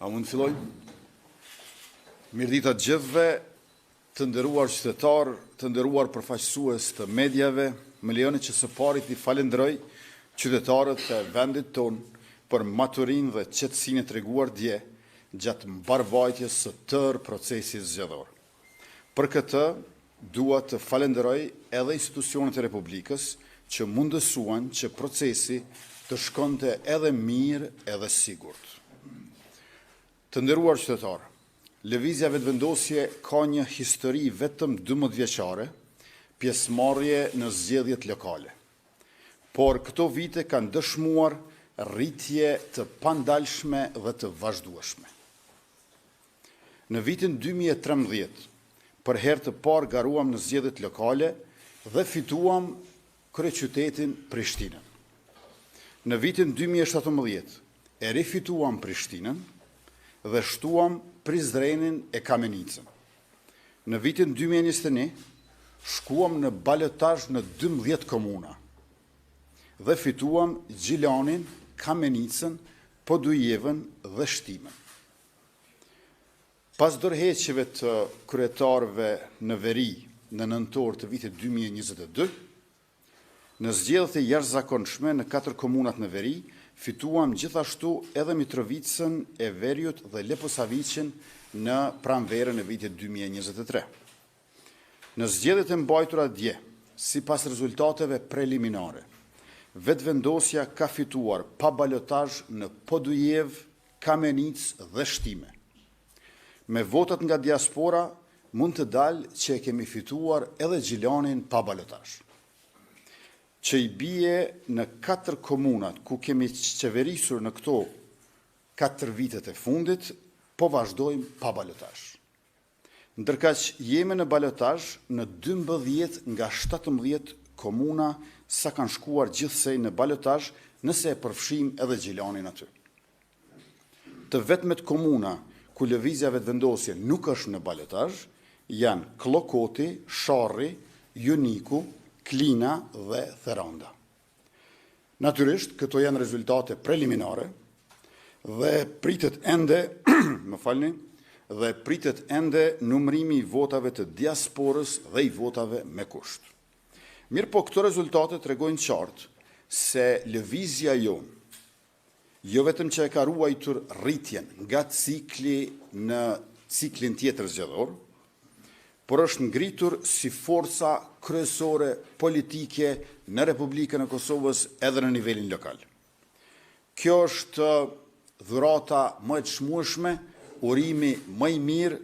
A mund të filloj? Mirëdita të gjithëve, të nderuar qytetar, të nderuar përfaqësues të medjave, më lejoni që së pari t'i falenderoj qytetarët e vendit ton për maturinë dhe qetësinë e treguar dje gjatë mbarvajtjes së tërë procesit zgjedhor. Për këtë, dua të falenderoj edhe institucionet e Republikës që mundësuan që procesi të shkonte edhe mirë edhe sigurt. Të nderuar qytetar, lëvizja vetëvendosje ka një histori vetëm 12 vjeçare, pjesëmarrje në zgjedhjet lokale. Por këto vite kanë dëshmuar rritje të pandalshme dhe të vazhdueshme. Në vitin 2013, për herë të parë garuam në zgjedhjet lokale dhe fituam kryeqytetin Prishtinën. Në vitin 2017, e rifituam Prishtinën dhe shtuam Prizrenin e Kamenicën. Në vitin 2021, shkuam në balotazh në 12 komuna dhe fituam Gjilanin, Kamenicën, Podujevën dhe Shtimen. Pas dorëheqjeve të kryetarëve në veri në nëntor të vitit 2022, në zgjedhjet e jashtëzakonshme në 4 komunat në veri, fituam gjithashtu edhe Mitrovicën e Veriut dhe Leposavicën në pranverën e vitit 2023. Në zgjedhjet e mbajtura dje, sipas rezultateve preliminare, vetëvendosja ka fituar pa balotazh në Podujev, Kamenicë dhe Shtime. Me votat nga diaspora, mund të dalë që e kemi fituar edhe Gjilanin pa balotazh, që i bie në 4 komunat ku kemi qeverisur në këto 4 vitet e fundit, po vazhdojmë pa balotazh. Ndërkaq jemi në balotazh në 12 nga 17 komuna sa kanë shkuar gjithsej në balotazh nëse e përfshim edhe Gjilanin aty. Të vetmet komuna ku lëvizja vetëvendosje nuk është në balotazh janë Klokoti, Sharri, Joniku, Klina dhe Theronda. Natyrisht, këto janë rezultate preliminare dhe pritet ende, dhe pritet ende numrimi i votave të diasporës dhe i votave me kusht. Mirë po këto rezultate tregojnë qartë se lëvizja jonë, jo vetëm që e ka ruajtur rritjen nga cikli në ciklin tjetër zgjedhor, por është ngritur si forca kryesore politike në Republikën e Kosovës edhe në nivelin lokal. Kjo është dhurata më e çmueshme, urimi më i mirë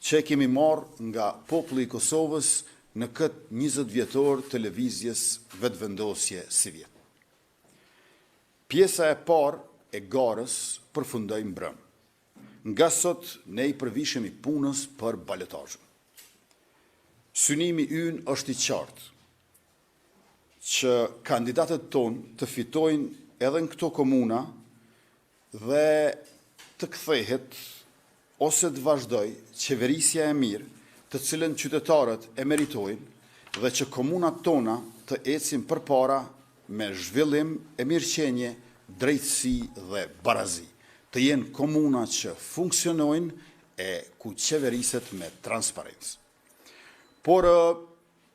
që kemi marrë nga populli i Kosovës në këtë 20 vjetor të lëvizjes vetëvendosje si vjet. Pjesa e parë e garës përfundoi mbrëm. Nga sot ne i përvishemi punës për balotazhin. Synimi ynë është i qartë që kandidatët tonë të fitojnë edhe në këto komuna dhe të kthehet ose të vazhdoj qeverisja e mirë të cilën qytetarët e meritojnë dhe që komunat tona të ecin përpara me zhvillim e mirëqenie, drejtësi dhe barazi. Të jenë komuna që funksionojnë e ku qeveriset me transparencë. Por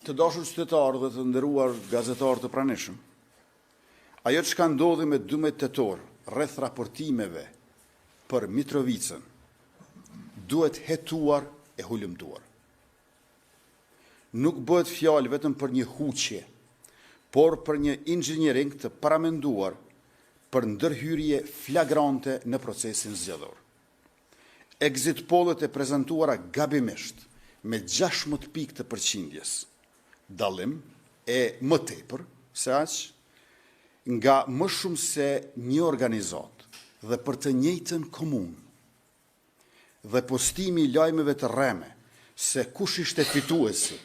të dashur qytetarë dhe të nderuar gazetarë të pranishëm, ajo që ka ndodhi me 12 tetor rreth raportimeve për Mitrovicën duhet hetuar e hulumtuar. Nuk bëhet fjalë vetëm për një huqje, por për një inxhiniering të paramenduar për ndërhyrje flagrante në procesin zgjedhor. Exit pollet e prezantuara gabimisht me 16 pikë të përqindjes, dallim e më tepër se aq nga më shumë se një organizat dhe për të njëjtën komunë. Dhe postimi i lajmeve të rreme se kush ishte fituesi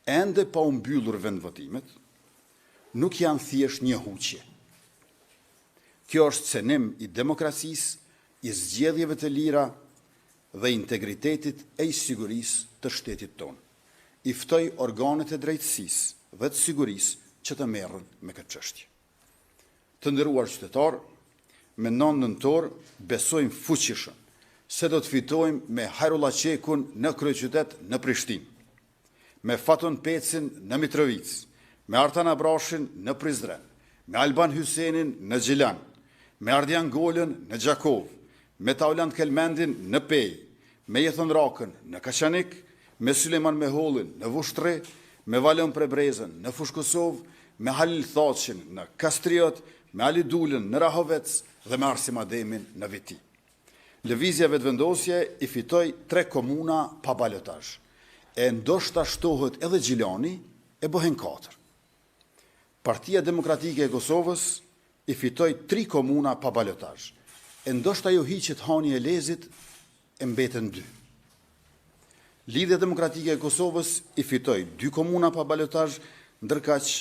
ende pa u mbyllur vendvotimet, nuk janë thjesht një huqje. Kjo është cenim i demokracisë, i zgjedhjeve të lira dhe integritetit e i sigurisë të shtetit tonë. I ftoj organet e drejtësisë dhe të sigurisë që të merren me këtë çështje. Të nderuar qytetarë, me 9 nëntor besojmë fuqishëm se do të fitojmë me Hajrullah Qekun në kryeqytet në Prishtinë, me Fatun Pecin në Mitrovic, me Artan Abrashin në Prizren, me Alban Hysenin në Gjilan, me Ardian Golën në Gjakov, me Taulant Kelmendin në Pej, me Jethon Rakën në Kaçanik, me Suleman Mehollin në Vushtre, me Valon Prebrezën në Fushkosov, me Halil Thaqin në Kastriot, me Ali Dulën në Rahovec dhe me Arsim Ademin në Viti. Lëvizja vetëvendosje i fitoi 3 komuna pa balotazh. E ndoshta shtohet edhe Gjilani e bëhen 4. Partia Demokratike e Kosovës i fitoi 3 komuna pa balotazh. E ndoshta jo hiqet hani e Lezit e mbeten 2. Lidhja Demokratike e Kosovës i fitoi 2 komuna pa balotazh, ndërkaq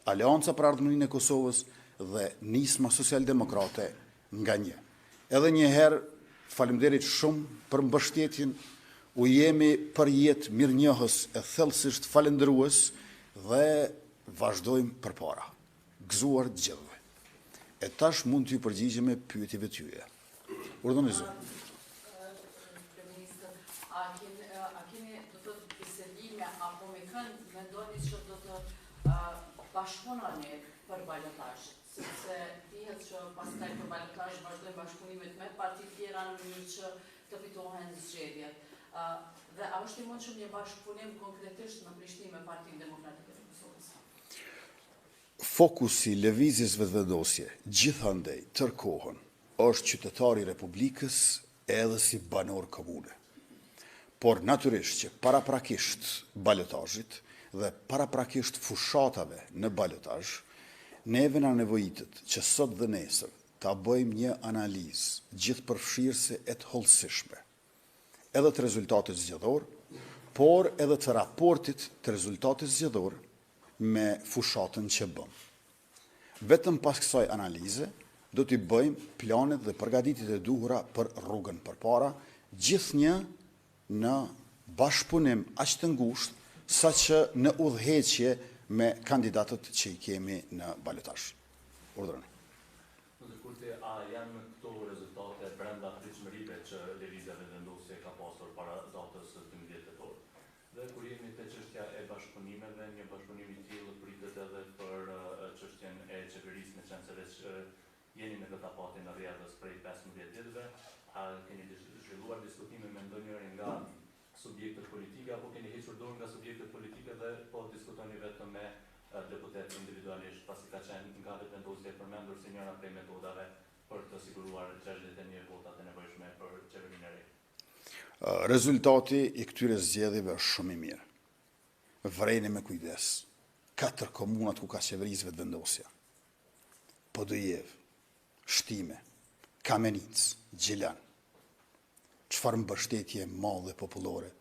Aleanca për Ardhmërinë e Kosovës dhe Nisma Socialdemokrate nga 1. Edhe një herë, faleminderit shumë për mbështetjen, u jemi për jetë mirënjohës e thellësisht falendërues dhe vazhdojmë përpara, gëzuar gjithëve. E tash mund t'ju përgjigjemi pyetjeve tuaja. Urdhëroni zot. A keni do të bisedime apo me kënd mendoni që do të bashkëpunoni për balotazh? Sepse dihet që pastaj për balotazh vazhdojnë bashkëpunimet me parti tjera në mënyrë që të fitohen zgjedhjet. Dhe a është i mundshëm një bashkëpunim konkretisht në Prishtinë me Partinë Demokratike të Kosovës? Fokusi lëvizjes vetëvendosje gjithandej tërkohën është qytetari i Republikës edhe si banor komune. Por natyrisht që paraprakisht balotazhit dhe paraprakisht fushatave në balotazh, neve na nevojitet që sot dhe nesër ta bëjmë një analizë gjithëpërfshirëse e të hollësishme, edhe të rezultatit zgjedhor, por edhe të raportit të rezultatit zgjedhor me fushatën që bëm. Vetëm pas kësaj analize, do t'i bëjmë planet dhe përgatitit e duhura për rrugën përpara, gjithnjë në bashkëpunim aq të ngushtë, saqë në udhëheqje me kandidatët që i kemi në balotazh. Urdhëroni. A janë këto rezultate brenda pritshmërive që lëvizja vetëvendosje ka pasur para datës 12 tetor? Dhe kur jemi te çështja e bashkëpunimeve, një bashkëpunim i tillë pritet edhe për çështjen e qeverisë, në qenë se veç jeni në këtë apatin në rrjedhës prej 15 ditëve, a keni zhvilluar diskutime me ndonjërin nga subjektet politike, apo keni hequr dorë nga subjektet politike dhe po diskutoni vetëm me deputet individualisht, pasi ka qenë nga vetëvendosja e përmendur si njëra prej metodave për të siguruar 61 votat e nevojshme për qeverinë e re? Rezultati i këtyre zgjedhjeve është shumë i mirë. Vrejni me kujdes. 4 komunat ku ka qeverisë vetëvendosja. Podojev, Shtime, Kamenic, Gjilan. Çfarë mbështetje madhe popullore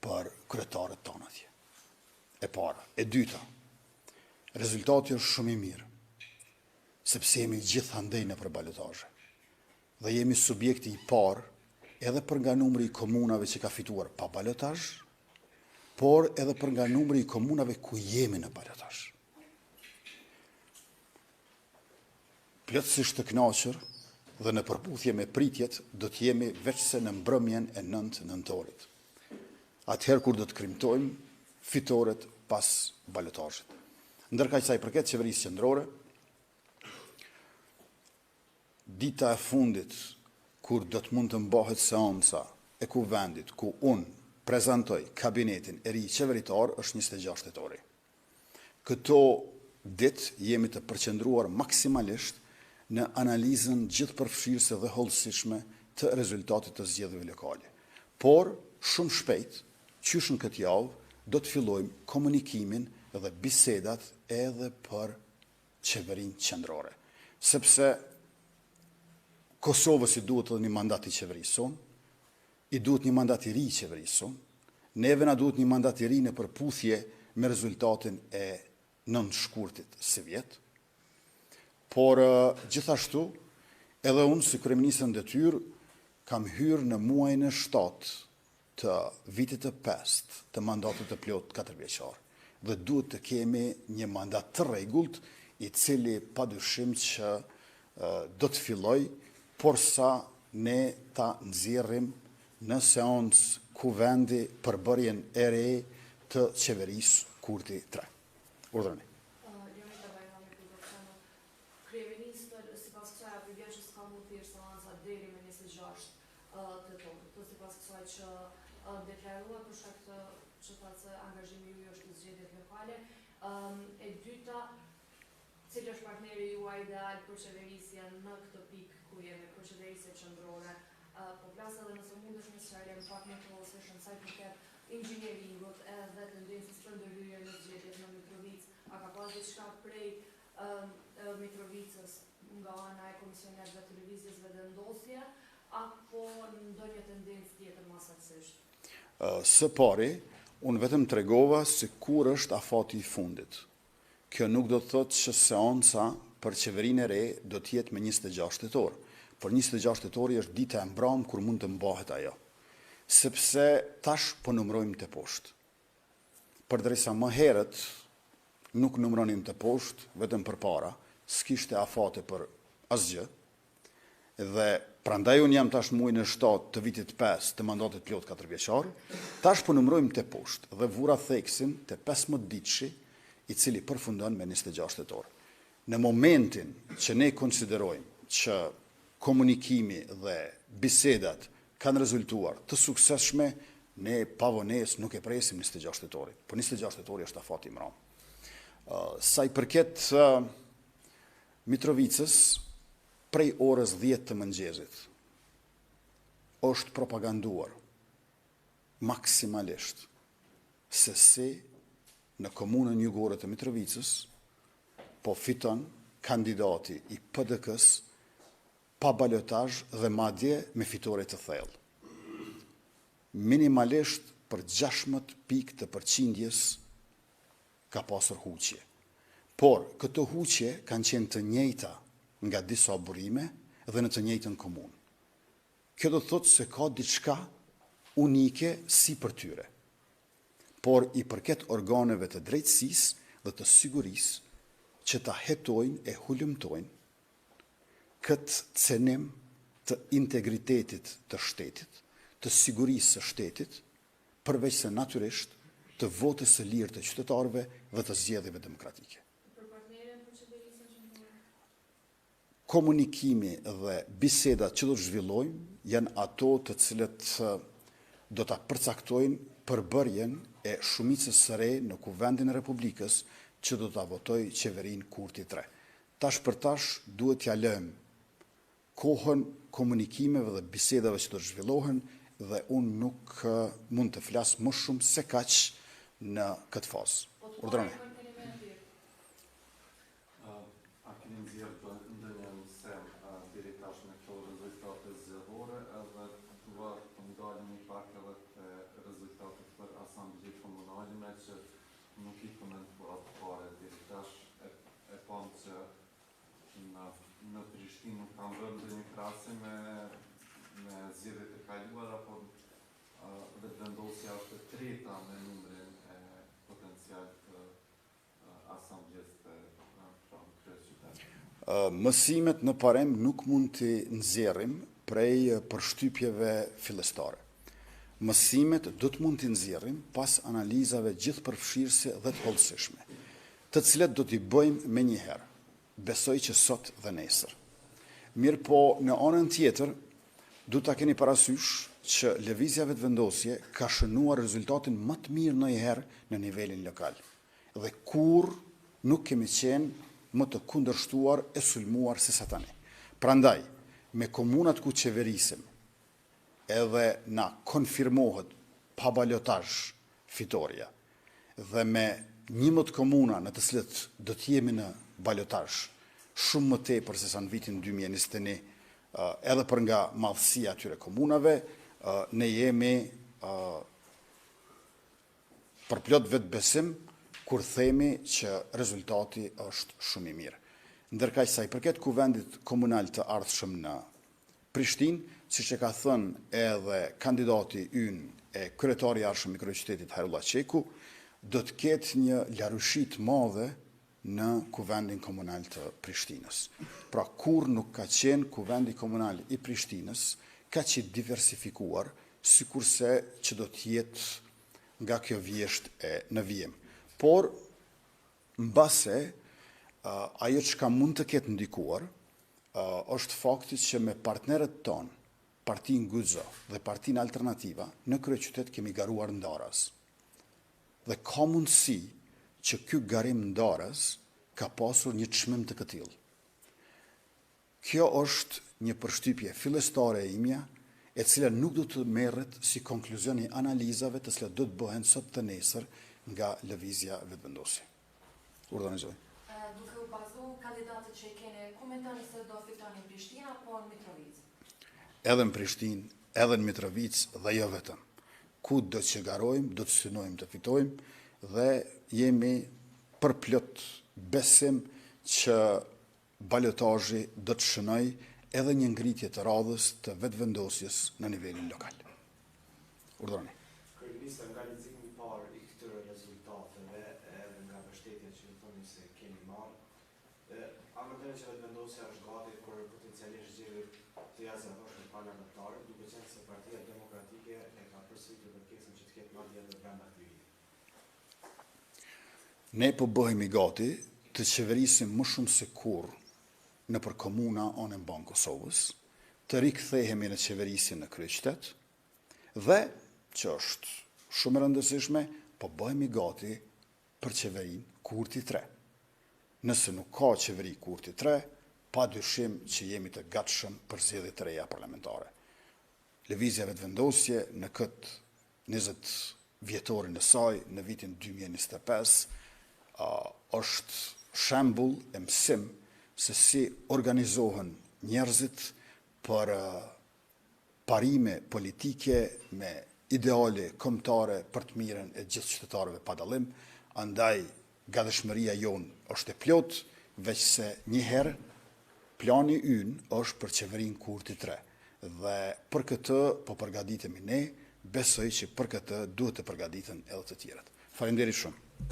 për kryetarët tonë atje. E para. E dyta, rezultati është shumë i mirë, sepse jemi gjithandej në balotazhe. Dhe jemi subjekti i parë edhe për nga numri i komunave që ka fituar pa balotazh, por edhe për nga numri i komunave ku jemi në balotazh. Plotësisht të kënaqur dhe në përputhje me pritjet do të jemi veçse në mbrëmjen e 9 nëntorit. Atëherë kur do të krimtojmë fitoret pas balotazhit. Ndërkaq sa i përket qeverisë qendrore, dita e fundit kur do të mund të mbahet seanca e kuvendit ku unë prezantoj kabinetin e ri qeveritar është 26 tetori. Këto ditë jemi të përqendruar maksimalisht në analizën gjithëpërfshirëse dhe hollësishme të rezultatit të zgjedhjeve lokale. Por shumë shpejt, qysh në këtë javë, do të fillojmë komunikimin dhe bisedat edhe për qeverinë qendrore. Sepse Kosovës i duhet edhe një mandat i qeverisë sonë, i duhet një mandat i ri i qeverisë sonë, neve na duhet një mandat i ri në përputhje me rezultatin e 9 shkurtit së vjet. Por gjithashtu, edhe unë si kryeministër në detyrë kam hyrë në muajin e 7 të vitit të 5 të mandatit të plot 4 vjeçar. Dhe duhet të kemi një mandat të rregullt, i cili padyshim që do të filloj, por sa ne ta nxjerrim në seancë kuvendi përbërjen e re të qeverisë Kurti 3. Urdhëroni. Jonita Bajrami Produksionu, kryeministër sipas kësaj aty që s'ka mund të seanca deri me 26 tetor. Po sipas kësaj që deklaruar për shkak të që thotë se angazhimi juaj është në zgjedhjet lokale. E dyta, cili është partneri juaj ideal për qeverisjen në këtë pikë ku jemi për qeverisje qendrore? Po plas edhe nëse mundesh në sqarim pak më të rrosshëm sa i përket inxhinieringut edhe tendencës për ndërhyrje në zgjedhjet në Mitrovicë, a ka pas diçka prej Mitrovicës nga ana e komisionetëve të lëvizjes vendosje apo ndonjë tendencë tjetër masaktësisht? Së pari, unë vetëm tregova se kur është afati i fundit. Kjo nuk do të thotë që seanca për qeverinë e re do të jetë me 26 tetor. Për 26 tetori është dita e mbramë kur mund të mbahet ajo. Sepse tash po numrojmë të poshtë. Përdrisa më herët nuk numronim të poshtë, vetëm për para, s'kishte afate për asgjë, dhe prandaj unë jam tash muajin e 7 të vitit 5 të mandatit plot 4 vjeçar, tash po numrojmë të poshtë dhe vura theksin të 15 ditëshi, i cili përfundon me 26 tetor. Në momentin që ne konsiderojmë që komunikimi dhe bisedat kanë rezultuar të suksesshme, ne pavones nuk e presim 26 tetorit, po 26 tetori është afati i mram. Sa i përket Mitrovicës, prej orës 10 të mëngjesit, është propaganduar maksimalisht se si në komunën jugore të Mitrovicës po fiton kandidati i PDK-s pa balotazh dhe madje me fitore të thellë. Minimalisht për 16 pikë të përqindjes ka pasur huqje. Por këto huqje kanë qenë të njëjta nga disa burime dhe në të njëjtën komunë. Kjo do të thotë se ka diçka unike si për tyre, por i përket organeve të drejtësisë dhe të sigurisë që ta hetojnë e hulumtojnë këtë cenim të integritetit të shtetit, të sigurisë së shtetit, përveç se natyrisht të votës së lirë të qytetarëve dhe të zgjedhjeve demokratike. Për partnerën për qeverisjen qendrore? Komunikimi dhe bisedat që do të zhvillojmë janë ato të cilët do ta përcaktojnë përbërjen e shumicës së re në Kuvendin e Republikës që do ta votojë qeverinë Kurti 3. Tash për tash duhet t'ja lëmë kohën komunikimeve dhe bisedave që do të zhvillohen dhe unë nuk mund të flas më shumë se kaq në këtë fazë. Urdhëroni. A keni nxjerrë ndonjë mësim deri tash me këto rezultate zgjedhore edhe dua të ndalemi pak edhe te rezultatet për asamblenë komunale që nuk i komentuar fare deri tash e pam që në Prishtinë nuk kanë vënë ndonjë krahasim me zgjedhjet e kaluara, por vendosja është e treta me numrin e potencial të asamblesë të kryeqytetit. Mësimet në parem nuk mund të nxjerrim prej përshtypjeve fillestare. Mësimet do të mund të nxjerrim pas analizave gjithëpërfshirëse dhe të hollësishme, të cilat do t'i bëjmë me njëherë. Besoj që sot dhe nesër. Mirë po, në anën tjetër, du ta keni parasysh që lëvizja vetëvendosje ka shënuar rezultatin më të mirë ndonjëherë në nivelin lokal. Dhe kur nuk kemi qenë më të kundërshtuar e sulmuar se sa tani. Prandaj, me komunat ku qeverisim, edhe na konfirmohet pa balotazh fitoria, dhe me 11 komuna në të cilët do të jemi në balotazh shumë më tepër se sa në vitin 2021, edhe për nga madhësia atyre komunave, ne jemi për plot vetbesim kur themi që rezultati është shumë i mirë. Ndërkaq sa i përket kuvendit komunal të ardhshëm në Prishtinë, siç e ka thënë edhe kandidati ynë e kryetari i ardhshëm i kryeqytetit Hajrullah Qeku, do të ketë një larëshi të madhe në kuvendin komunal të Prishtinës. Pra kur nuk ka qenë kuvendi komunal i Prishtinës ka që diversifikuar, sikurse që do t'jetë nga kjo vjesht e në vijem. Por, mbase, ajo që ka mund të ketë ndikuar, është fakti që me partnerët tonë, Partin Guxo dhe Partin Alternativa, në kryeqytet kemi garuar ndarës. Dhe ka mundësi që ky garim ndarës ka pasur një çmim të këtill. Kjo është një përshtypje fillestare e imja, e cila nuk do të merret si konkluzion i analizave të cilat do të bëhen sot të nesër nga lëvizja vetëvendosje. Urdhëronjoj. Duke u bazu kandidatët që i kene, ku mendoni se do fitoni në Prishtinë apo në Mitrovic? Edhe në Prishtinë, edhe në Mitrovic dhe jo vetëm. Ku do të qëgarojmë, do të synojmë të fitojmë dhe jemi përplot besim që balotazhi do të shënoj edhe një ngritje të radhës të vetëvendosjes në nivelin lokal. Urdhëroni. Kryeminista, nga leximi i parë i këtyre rezultateve edhe nga mbështetja që thoni se keni marrë, a mendoni që vetëvendosja është gati për potencialisht zgjedhje të jashtëzakonshme parlamentare, duke qenë se Partia Demokratike e ka përsëritur kërkesën që të ketë madje edhe brenda këtij viti? Ne po bëhemi gati të qeverisim më shumë se kurrë nëpër komuna onë Banë Kosovës, të rikthehemi në qeverisje në kryeqytet dhe, që është shumë e rëndësishme, po bëhemi gati për qeverinë Kurti 3. Nëse nuk ka qeveri Kurti 3, pa dyshim që jemi të gatshëm për zgjedhje të reja parlamentare. Lëvizja vetëvendosje në këtë 20 vjetorin e saj, në vitin 2025, është shembull e mësim se si organizohen njerëzit për parime politike me ideale kombëtare për të mirën e gjithë qytetarëve pa dallim. Andaj gatishmëria jonë është e plot, veç se njëherë plani ynë është për qeverinë Kurti 3. Dhe për këtë po përgatitemi ne, besoj që për këtë duhet të përgatiten edhe të tjerët. Faleminderit shumë.